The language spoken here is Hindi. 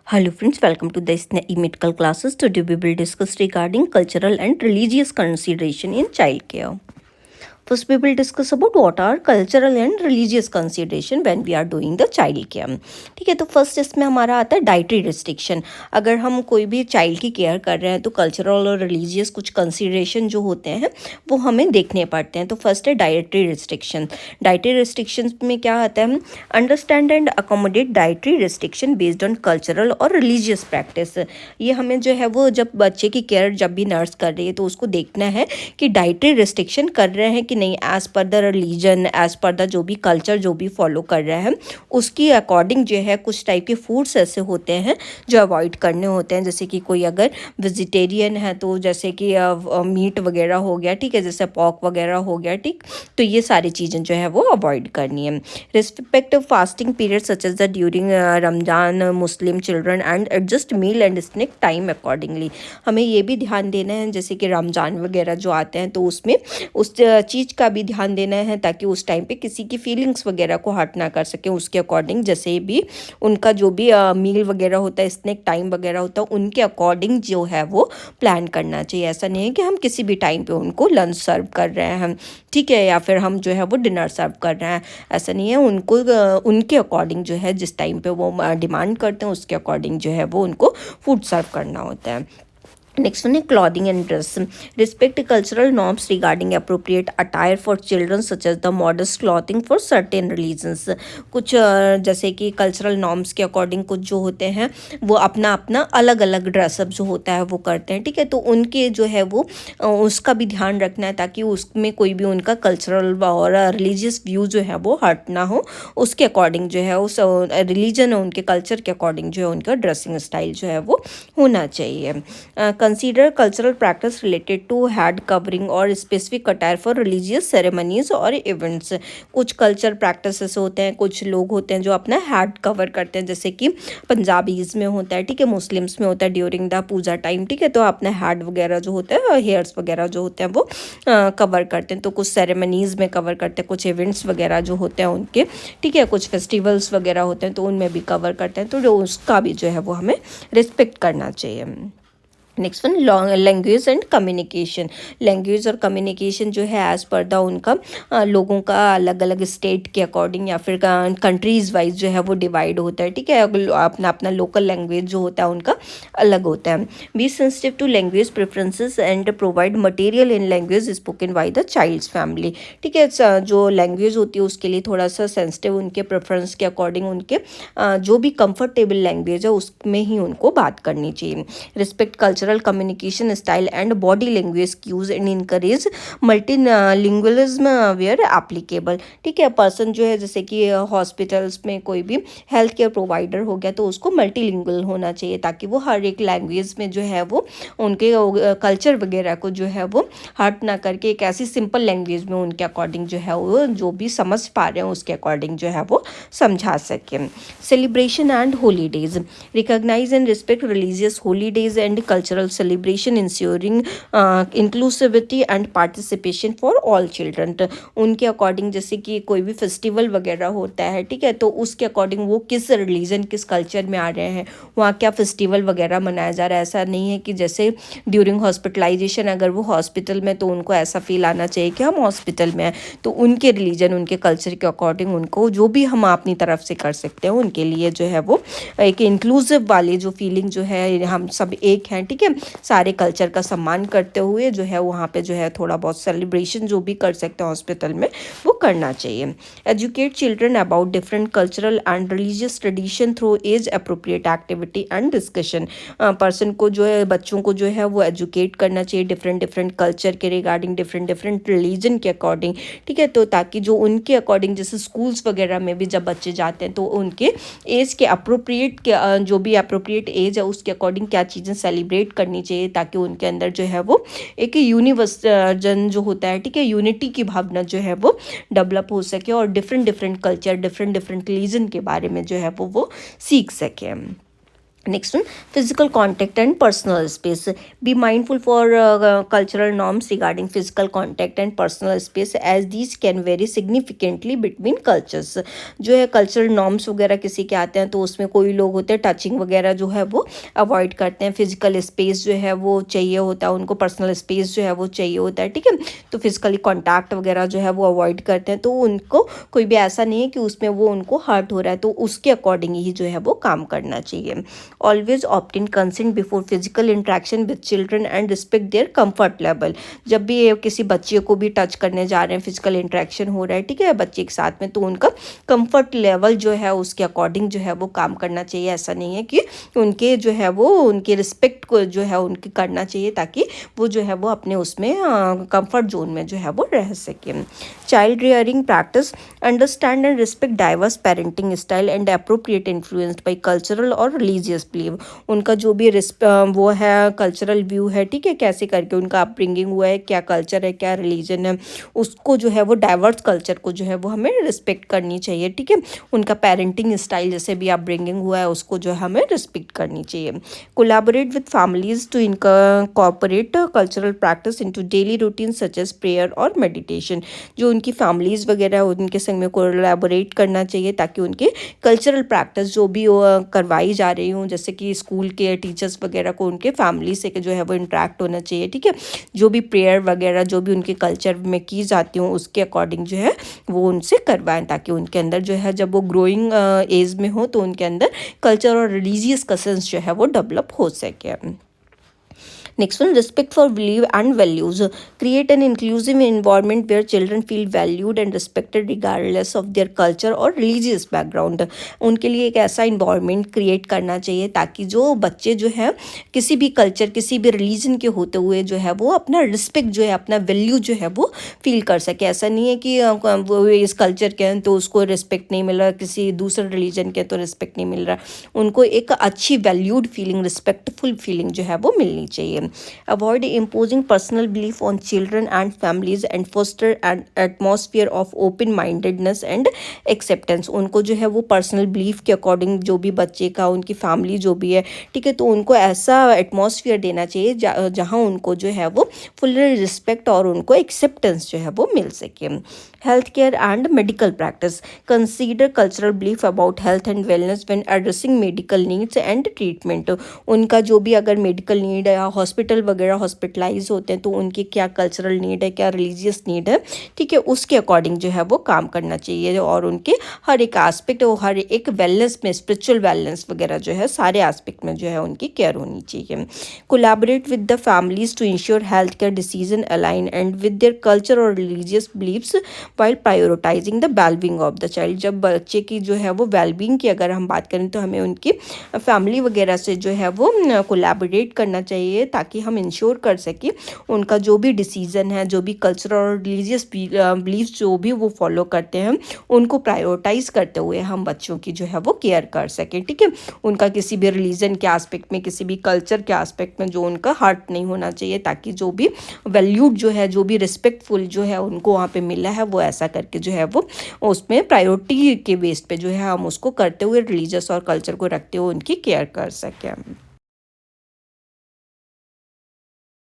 Hello friends, welcome to the SNE medical classes. Today we will discuss regarding cultural and religious consideration in childcare. First, we will discuss about what are cultural and religious consideration when we are doing the child care. ठीक है, तो फर्स्ट इसमें हमारा आता है डाइटरी रिस्ट्रिक्शन. अगर हम कोई भी चाइल्ड की केयर कर रहे हैं तो कल्चरल और रिलीजियस कुछ कंसिडरेशन जो होते हैं वो हमें देखने पड़ते हैं. तो फर्स्ट है डाइटरी रिस्ट्रिक्शन. डाइटरी रिस्ट्रिक्शन में क्या आता है? Understand and accommodate dietary restriction based on cultural और रिलीजियस प्रैक्टिस. ये हमें जो है वो जब बच्चे की केयर जब भी नर्स कर रही है तो उसको देखना है कि डाइटरी रिस्ट्रिक्शन कर रहे हैं कि नहीं, as per the religion, as per the जो भी कल्चर जो भी फॉलो कर रहे हैं उसकी अकॉर्डिंग जो है कुछ टाइप के फूड्स ऐसे होते हैं जो अवॉइड करने होते हैं. जैसे कि कोई अगर वेजिटेरियन है तो जैसे कि मीट वगैरह हो गया, ठीक है, जैसे पॉक वगैरह हो गया, ठीक, तो ये सारी चीज़ें जो है वो अवॉइड करनी है. Respect fasting period such as the during Ramzan Muslim children and adjust meal and snack time accordingly. हमें ये भी ध्यान देना है जैसे कि रमजान वगैरह जो आते हैं तो उसमें उस चीज़ का भी ध्यान देना है ताकि उस टाइम पे किसी की फीलिंग्स वगैरह को हर्ट ना कर सके. उसके अकॉर्डिंग जैसे भी उनका जो भी मील वगैरह होता है, स्नैक टाइम वगैरह होता है, उनके अकॉर्डिंग जो है वो प्लान करना चाहिए. ऐसा नहीं है कि हम किसी भी टाइम पे उनको लंच सर्व कर रहे हैं, ठीक है, या फिर हम जो है वो डिनर सर्व कर रहे हैं. ऐसा नहीं है. उनको उनके अकॉर्डिंग जो है जिस टाइम पे वो डिमांड करते हैं उसके अकॉर्डिंग जो है वो उनको फूड सर्व करना होता है. नेक्स्ट वन है clothing and dress. Respect cultural norms regarding appropriate attire for children such as the modest clothing for certain religions. कुछ जैसे कि कल्चरल नॉर्म्स के अकॉर्डिंग कुछ जो होते हैं वो अपना अपना अलग अलग ड्रेसअप जो होता है वो करते हैं, ठीक है. तो उनके जो है वो उसका भी ध्यान रखना है ताकि उसमें कोई भी उनका कल्चरल और रिलीजियस व्यू जो है वो हर्ट ना हो. उसके अकॉर्डिंग जो है उस रिलीजन और उनके कल्चर के अकॉर्डिंग जो है उनका ड्रेसिंग स्टाइल जो है वो होना चाहिए. Consider cultural practice related to head covering or specific attire for religious ceremonies और events. कुछ कल्चर प्रैक्टिसेस होते हैं, कुछ लोग होते हैं जो अपना हेड कवर करते हैं, जैसे कि पंजाबीज़ में होता है, ठीक है, मुस्लिम्स में होता है ड्यूरिंग द पूजा टाइम, ठीक है, तो अपना हेड वगैरह जो होता है, हेयर्स वगैरह जो होते हैं वो कवर करते हैं. तो कुछ सेरेमनीज़ में कवर करते हैं, कुछ इवेंट्स वगैरह जो होते हैं उनके, ठीक है, कुछ फेस्टिवल्स वगैरह होते हैं तो उनमें भी कवर करते हैं. तो जो उसका भी जो है वो हमें रिस्पेक्ट करना चाहिए. Next one language and communication. Language और कम्युनिकेशन जो है एज़ पर द उनका लोगों का अलग अलग स्टेट के अकॉर्डिंग या फिर कंट्रीज़ वाइज जो है वो डिवाइड होता है, ठीक है. अपना अपना लोकल लैंग्वेज जो होता है उनका अलग होता है. Be sensitive to language preferences and provide material in language spoken by the child's family, ठीक है. जो लैंग्वेज होती है उसके लिए थोड़ा सा सेंसिटिव, उनके प्रेफरेंस के अकॉर्डिंग उनके जो भी कंफर्टेबल लैंग्वेज है उसमें ही उनको बात करनी चाहिए. Respect culture communication style and body language cues and encourage multilingualism where applicable, ठीक है. पर्सन जो है जैसे कि हॉस्पिटल्स में कोई भी हेल्थ केयर प्रोवाइडर हो गया तो उसको मल्टीलिंगुअल होना चाहिए ताकि वो हर एक लैंग्वेज में जो है वो उनके कल्चर वगैरह को जो है वो हर्ट ना करके एक ऐसी सिंपल लैंग्वेज में उनके अकॉर्डिंग जो है वो जो भी समझ पा रहे हैं उसके अकॉर्डिंग जो है वो समझा सकें. Celebration and holidays. Recognise and respect religious holidays and cultural celebration ensuring inclusivity and participation for all children. उनके अकॉर्डिंग जैसे कि कोई भी फेस्टिवल वगैरह होता है, ठीक है, तो उसके अकॉर्डिंग वो किस रिलीजन किस कल्चर में आ रहे हैं, वहाँ क्या फेस्टिवल वगैरह मनाया जा रहा है. ऐसा नहीं है कि जैसे ड्यूरिंग हॉस्पिटलाइजेशन अगर वो हॉस्पिटल में तो उनको ऐसा फील आना चाहिए कि हम हॉस्पिटल में हैं. तो उनके रिलीजन उनके कल्चर के अकॉर्डिंग उनको जो भी हम अपनी तरफ से कर सकते हैं उनके लिए जो है वो एक इंक्लूसिव वाली जो फीलिंग जो है हम सब एक हैं, ठीक है, सारे कल्चर का सम्मान करते हुए जो है वहाँ पे जो है थोड़ा बहुत सेलिब्रेशन जो भी कर सकते हैं हॉस्पिटल में वो करना चाहिए. Educate children about different cultural and religious tradition through age appropriate activity and discussion. Person को जो है बच्चों को जो है वो एजुकेट करना चाहिए डिफरेंट डिफरेंट कल्चर के रिगार्डिंग, डिफरेंट डिफरेंट रिलीजन के अकॉर्डिंग, ठीक है. तो ताकि जो उनके अकॉर्डिंग जैसे स्कूल्स वगैरह में भी जब बच्चे जाते हैं तो उनके एज के अप्रोप्रिएट के जो भी अप्रोप्रिएट एज है उसके अकॉर्डिंग क्या चीज़ें सेलिब्रेट करनी चाहिए ताकि उनके अंदर जो है वो एक यूनिवर्सल जो होता है, ठीक है, यूनिटी की भावना जो है वो डेवलप हो सके और different different culture different different religion के बारे में जो है वो सीख सके. Next one, physical contact and personal space. Be mindful for cultural norms regarding physical contact and personal space as these can vary significantly between cultures. जो है कल्चरल नॉर्म्स वगैरह किसी के आते हैं तो उसमें कोई लोग होते हैं टचिंग वगैरह जो है वो अवॉइड करते हैं, फिजिकल स्पेस जो है वो चाहिए होता है उनको, पर्सनल स्पेस जो है वो चाहिए होता है, ठीक है। तो फिजिकली कॉन्टैक्ट वगैरह जो है वो अवॉइड करते हैं, तो उनको कोई भी ऐसा नहीं है कि उसमें वो उनको हर्ट हो रहा है, तो उसके अकॉर्डिंग ही जो है वो काम करना चाहिए। Always opt in consent before physical interaction with children and respect there comfort level. जब भी ये किसी बच्चे को भी टच करने जा रहे हैं, फिजिकल इंट्रैक्शन हो रहा है, ठीक है, बच्चे के साथ में, तो उनका कंफर्ट लेवल जो है उसके अकॉर्डिंग जो है वो काम करना चाहिए। ऐसा नहीं है कि उनके जो है वो उनके रिस्पेक्ट को जो है उनकी करना चाहिए ताकि वो जो है वो अपने उसमें कंफर्ट जोन में जो है वो रह सके। Child rearing practice understand and respect diverse parenting style and appropriate influenced by cultural और रिलीजियस बिलीव। उनका जो भी वो है कल्चरल व्यू है, ठीक है, कैसे करके उनका अपब्रिंगिंग हुआ है, क्या कल्चर है, क्या रिलीजन है, उसको जो है वो डाइवर्स कल्चर को जो है वो हमें रिस्पेक्ट करनी चाहिए, ठीक है। उनका पेरेंटिंग स्टाइल जैसे भी अपब्रिंगिंग हुआ है उसको जो है हमें रिस्पेक्ट करनी चाहिए। Collaborate with families to incorporate cultural practice into daily routine such as prayer और मेडिटेशन। जो उनकी फैमिलीज वगैरह उनके संग में कोलैबोरेट करना चाहिए ताकि उनके कल्चरल प्रैक्टिस जो भी करवाई जा रही हूँ, जैसे कि स्कूल के टीचर्स वगैरह को उनके फैमिली से जो है वो इंटरेक्ट होना चाहिए, ठीक है। जो भी प्रेयर वगैरह जो भी उनके कल्चर में की जाती हूँ उसके अकॉर्डिंग जो है वो उनसे करवाएं ताकि उनके अंदर जो है जब वो ग्रोइंग एज में हो तो उनके अंदर कल्चर और रिलीजियस कसेंस जो है वो डेवलप हो सके। Next one, respect for belief and values. Create an inclusive environment where children feel valued and respected regardless of their culture or religious background. उनके लिए एक ऐसा environment create करना चाहिए ताकि जो बच्चे जो है किसी भी कल्चर किसी भी रिलीजन के होते हुए जो है वो अपना रिस्पेक्ट जो है अपना वैल्यू जो है वो फील कर सके। ऐसा नहीं है कि वो इस कल्चर के हैं तो उसको रिस्पेक्ट नहीं मिल रहा, किसी दूसरे रिलीजन के तो रिस्पेक्ट नहीं मिल रहा, उनको एक अच्छी वैल्यूड फीलिंग रिस्पेक्टफुल फीलिंग जो है वो मिलनी चाहिए। Avoid imposing personal belief on children and families and foster an atmosphere of open-mindedness and acceptance. उनको जो है वो पर्सनल बिलीफ के अकॉर्डिंग जो भी बच्चे का उनकी फैमिली जो भी है, ठीक है, तो उनको ऐसा एटमॉस्फेयर देना चाहिए जहाँ उनको जो है वो फुल रिस्पेक्ट और उनको एक्सेप्टेंस जो है वो मिल सके। Health care and medical practice consider cultural belief about health and wellness when addressing medical needs and treatment. उनका जो भी अगर मेडिकल नीड है या हॉस्पिटल वगैरह हॉस्पिटलाइज होते हैं तो उनकी क्या कल्चरल नीड है, क्या रिलीजियस नीड है, ठीक है, उसके अकॉर्डिंग जो है वो काम करना चाहिए और उनके हर एक एस्पेक्ट और हर एक वेलनेस में स्पिरिचुअल वेलनेस वगैरह जो है सारे एस्पेक्ट में जो है उनकी केयर होनी चाहिए। Collaborate with the families to ensure health care decision align and with their culture और religious beliefs while prioritising the wellbeing of the child. जब बच्चे की जो है वो वेलबींग की अगर हम बात करें तो हमें उनकी फैमिली वगैरह से जो है वो कोलैबोरेट करना चाहिए ताकि हम इंश्योर कर सकें उनका जो भी डिसीजन है, जो भी कल्चरल और रिलीजियस बिलीव्स जो भी वो फॉलो करते हैं उनको प्रायोरिटाइज करते हुए हम बच्चों की जो है वो केयर कर सकें, ठीक है। उनका किसी भी रिलीजन के एस्पेक्ट में किसी भी कल्चर के एस्पेक्ट में जो उनका हर्ट नहीं होना चाहिए ताकि जो भी वैल्यूड जो है जो भी रिस्पेक्टफुल जो है उनको वहाँ पे मिला है वो ऐसा करके जो है वो उसमें प्रायोरिटी के बेस पे जो है हम उसको करते हुए रिलीजियस और कल्चर को रखते हुए उनकी केयर कर सकें।